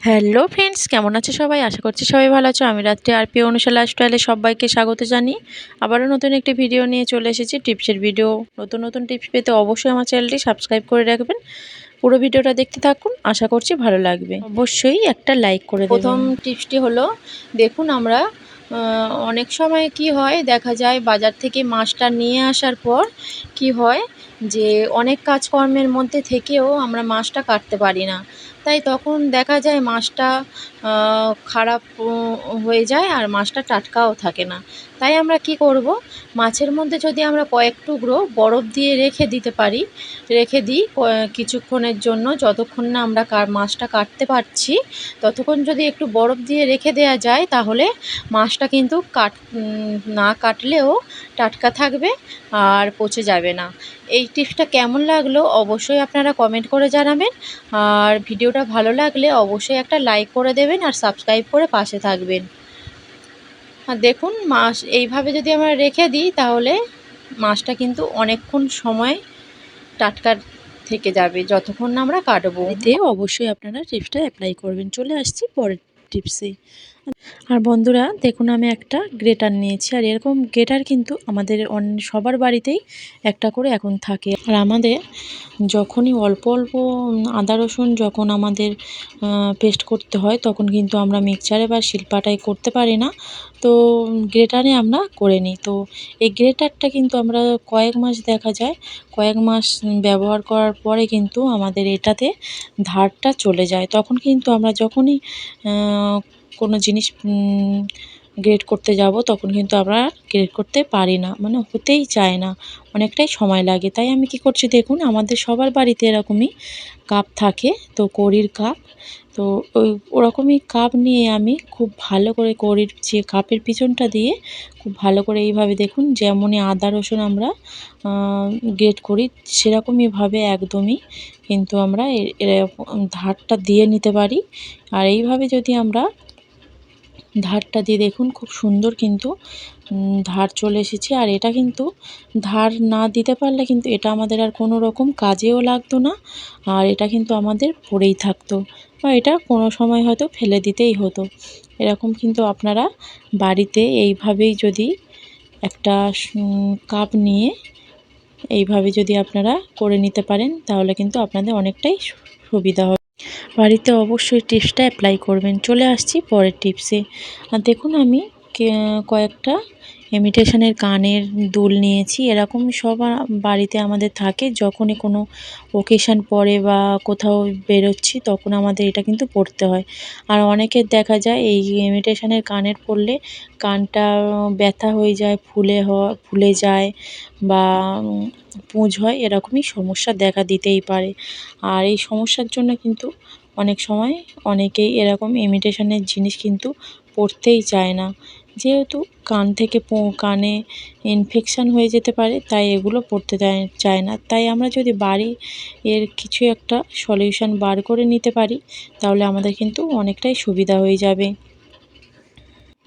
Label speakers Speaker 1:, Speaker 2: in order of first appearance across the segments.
Speaker 1: Hello friends, কেমন আছে সবাই? আশা করছি সবাই ভালো আছো। আমি রাত্রি আরপি অনুষা লাইফস্টাইলে সবাইকে স্বাগত জানিয়ে আবারও নতুন একটি ভিডিও নিয়ে চলে এসেছি। টিপসের ভিডিও, নতুন নতুন টিপস পেতে অবশ্যই আমার চ্যানেলটি সাবস্ক্রাইব করে রাখবেন। পুরো ভিডিওটা দেখতে থাকুন, আশা করছি ভালো লাগবে। অবশ্যই একটা লাইক করে দেবেন। প্রথম টিপসটি হলো, দেখুন আমরা অনেক সময় কি হয় দেখা যায় বাজার থেকে মাছটা নিয়ে আসার পর কি হয় যে অনেক কাজকর্মের মধ্যে থেকেও আমরা মাছটা কাটতে পারি না। তাই তখন দেখা যায় মাছটা খারাপ হয়ে যায় আর মাছটা টাটকাও থাকে না। তাই আমরা কি করব, মাছের মধ্যে যদি আমরা কয়েক টুকরো বরফ দিয়ে রেখে দিই কিছুক্ষণের জন্য, যতক্ষণ না আমরা মাছটা কাটতে পারছি ততক্ষণ যদি একটু বরফ দিয়ে রেখে দেওয়া যায় তাহলে মাছটা কিন্তু না কাটলেও টাটকা থাকবে আর পচে যাবে না। এই টিপসটা কেমন লাগলো অবশ্যই আপনারা কমেন্ট করে জানাবেন। আর ভিডিওটা ভালো লাগলে অবশ্যই একটা লাইক করে দেবেন আর সাবস্ক্রাইব করে পাশে থাকবেন। আর দেখুন মাছ এইভাবে যদি আমরা রেখে দিই তাহলে মাছটা কিন্তু অনেকক্ষণ সময় টাটকা থেকে যাবে যতক্ষণ না আমরা কাটবো। এতে অবশ্যই আপনারা টিপসটা অ্যাপ্লাই করবেন। চলে আসছি পরের টিপসে। আর বন্ধুরা দেখুন, আমি একটা গ্রেটার নিয়েছি। আর এরকম গ্রেটার কিন্তু আমাদের সবার বাড়িতেই একটা করে এখন থাকে। আর আমাদের যখনই অল্প অল্প আদা রসুন যখন আমাদের পেস্ট করতে হয় তখন কিন্তু আমরা মিক্সচারে বা শিলপাটায় করতে পারি না, তো গ্রেটারে আমরা করে নিই। তো এই গ্রেটারটা কিন্তু আমরা কয়েক মাস ব্যবহার করার পরে কিন্তু আমাদের এটাতে ধারটা চলে যায়। তখন কিন্তু আমরা যখনই কোনো জিনিস গ্রেড করতে যাব তখন কিন্তু আমরা গ্রেড করতে পারি না, মানে হতেই চায় না, অনেকটাই সময় লাগে। তাই আমি কি করছি দেখুন, আমাদের সবার বাড়িতে এরকমই কাপ থাকে, তো কড়ির কাপ। তো ওরকমই কাপ নিয়ে আমি খুব ভালো করে কড়ির যে কাপের পিছনটা দিয়ে খুব ভালো করে এইভাবে দেখুন, যেমনই আদা রসুন আমরা গ্রেড করি সেরকমইভাবে একদমই কিন্তু আমরা এরকম ধারটা দিয়ে নিতে পারি। আর এইভাবে যদি আমরা ধারটা দিয়ে দেখুন খুব সুন্দর কিন্তু ধার চলে এসেছে। আর এটা কিন্তু ধার না দিতে পারলে কিন্তু এটা আমাদের আর কোনো রকম কাজেও লাগতো না, আর এটা কিন্তু আমাদের পড়েই থাকতো বা এটা কোনো সময় হয়তো ফেলে দিতেই হতো। এরকম কিন্তু আপনারা বাড়িতে এইভাবেই যদি একটা কাপ নিয়ে এইভাবে যদি আপনারা করে নিতে পারেন তাহলে কিন্তু আপনাদের অনেকটাই সুবিধা হবে। বাড়িতে অবশ্যই টিপসটা অ্যাপ্লাই করবেন। চলে আসছি পরের টিপসে। আর দেখুন আমি কয়েকটা ইমিটেশনের কানের দুল নিয়েছি। এরকম সব বাড়িতে আমাদের থাকে, যখনই কোনো ওকেশান পড়ে বা কোথাও বেরোচ্ছি তখন আমাদের এটা কিন্তু পরতে হয়। আর অনেকের দেখা যায় এই ইমিটেশনের কানের পরলে কানটা ব্যথা হয়ে যায়, ফুলে যায় বা পুঁজ হয়, এরকমই সমস্যা দেখা দিতেই পারে। আর এই সমস্যার জন্য কিন্তু অনেক সময় অনেকেই এরকম ইমিটেশনের জিনিস কিন্তু পরতেই চায় না, যেহেতু কানে ইনফেকশান হয়ে যেতে পারে, তাই এগুলো পরতে চায় না। তাই আমরা যদি এর কিছু একটা সলিউশন বার করে নিতে পারি তাহলে আমাদের কিন্তু অনেকটাই সুবিধা হয়ে যাবে।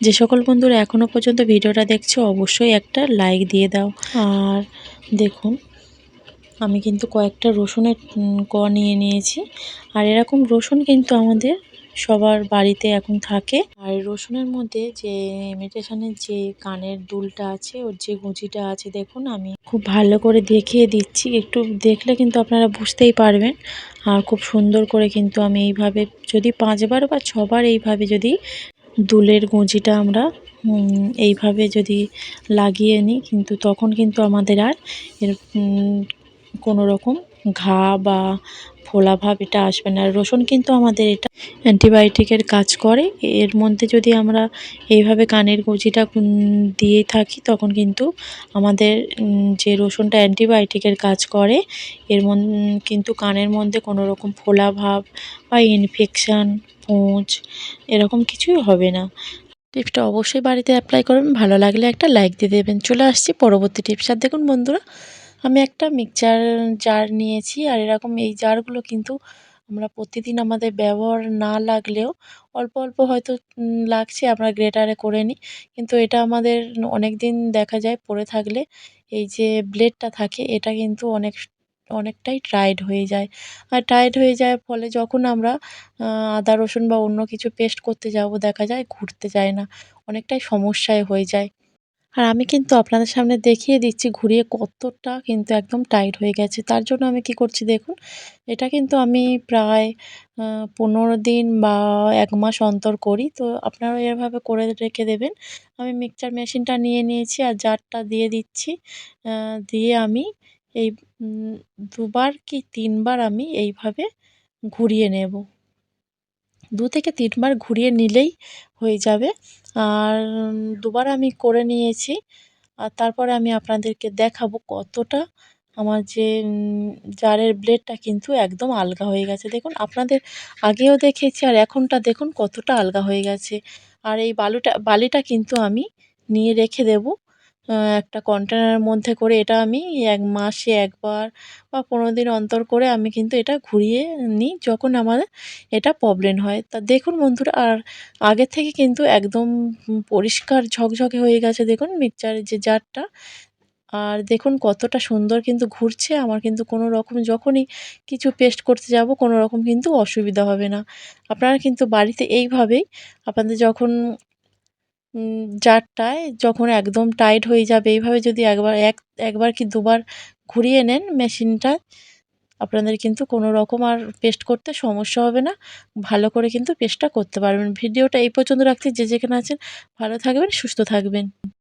Speaker 1: যে সকল বন্ধুরা এখনও পর্যন্ত ভিডিওটা দেখছো অবশ্যই একটা লাইক দিয়ে দাও। আর দেখুন আমি কিন্তু কয়েকটা রসুনের নিয়ে নিয়েছি। আর এরকম রসুন কিন্তু আমাদের সবার বাড়িতে এখন থাকে। আর রসুনের মধ্যে যে ইমিটেশনের যে কানের দুলটা আছে, ওর যে গুঁজিটা আছে, দেখুন আমি খুব ভালো করে দেখিয়ে দিচ্ছি, একটু দেখলে কিন্তু আপনারা বুঝতেই পারবেন। আর খুব সুন্দর করে কিন্তু আমি এইভাবে যদি 5 বার বা 6 বার এইভাবে যদি দুলের গুঁজিটা আমরা এইভাবে যদি লাগিয়ে নিই কিন্তু তখন কিন্তু আমাদের আর এর কোনো রকম ঘা বা ফোলা ভাব এটা আসবে না। রসুন কিন্তু আমাদের এটা অ্যান্টিবায়োটিকের কাজ করে। এর মধ্যে যদি আমরা এইভাবে কানের গুঁজিটা দিয়ে থাকি তখন কিন্তু আমাদের যে রসুনটা অ্যান্টিবায়োটিকের কাজ করে, কিন্তু কানের মধ্যে কোনো রকম ফোলা ভাব বা ইনফেকশান, পুঁজ এরকম কিছুই হবে না। টিপসটা অবশ্যই বাড়িতে অ্যাপ্লাই করবেন। ভালো লাগলে একটা লাইক দিয়ে দেবেন। চলে আসছি পরবর্তী টিপস। আর দেখুন বন্ধুরা, আমি একটা মিক্সচার জার নিয়েছি। আর এরকম এই জারগুলো কিন্তু আমরা প্রতিদিন আমাদের ব্যবহার না লাগলেও অল্প অল্প হয়তো লাগছে, আমরা গ্রেটারে করে নিই। কিন্তু এটা আমাদের অনেক দিন দেখা যায় পড়ে থাকলে এই যে ব্লেডটা থাকে এটা কিন্তু অনেক অনেকটাই টাইট হয়ে যায়। আর টাইট হয়ে যাওয়ার ফলে যখন আমরা আদা রসুন বা অন্য কিছু পেস্ট করতে যাব দেখা যায় ঘুরতে চায় না। অনেকটাই সমস্যায় হয়ে যায়। আর আমি কিন্তু আপনাদের সামনে দেখিয়ে দিচ্ছি ঘুরিয়ে কতটা কিন্তু একদম টাইট হয়ে গেছে। তার জন্য আমি কি করছি দেখুন, এটা কিন্তু আমি প্রায় ১৫ দিন বা ১ মাস অন্তর করি। তো আপনারাও এভাবে করে রেখে দেবেন। আমি মিক্সচার মেশিনটা নিয়ে নিয়েছি আর জারটা দিয়ে দিচ্ছি। দিয়ে আমি এই ২ বার কি ৩ বার আমি এইভাবে ঘুরিয়ে নেব। ২ থেকে ৩ বার ঘুরিয়ে নিলেই হয়ে যাবে। আর ২ বার আমি করে নিয়েছি। আর তারপরে আমি আপনাদেরকে দেখাবো কতটা আমার যে জারের ব্লেডটা কিন্তু একদম আলগা হয়ে গেছে। দেখুন আপনাদের আগেও দেখিয়েছি আর এখনটা দেখুন কতটা আলগা হয়ে গেছে। আর এই বালিটা কিন্তু আমি নিয়ে রেখে দেবো একটা কন্টেনারের মধ্যে করে। এটা আমি ১ মাসে ১ বার বা ১৫ দিন অন্তর করে আমি কিন্তু এটা ঘুরিয়ে নিই যখন আমার এটা প্রবলেম হয়। তা দেখুন বন্ধুরা আর আগের থেকে কিন্তু একদম পরিষ্কার ঝকঝকে হয়ে গেছে দেখুন মিক্সচারের যে জারটা। আর দেখুন কতটা সুন্দর কিন্তু ঘুরছে। আমার কিন্তু কোনো রকম যখনই কিছু পেস্ট করতে যাব কোনো রকম কিন্তু অসুবিধা হবে না। আপনারা কিন্তু বাড়িতে এইভাবেই আপনাদের যখন জারটায় যখন একদম টাইট হয়ে যাবে এইভাবে যদি একবার কি দুবার ঘুরিয়ে নেন মেশিনটা, আপনাদের কিন্তু কোনো রকম আর পেস্ট করতে সমস্যা হবে না। ভালো করে কিন্তু পেস্টটা করতে পারবেন। ভিডিওটা এই পর্যন্ত রাখছি। যে যেখানে আছেন ভালো থাকবেন, সুস্থ থাকবেন।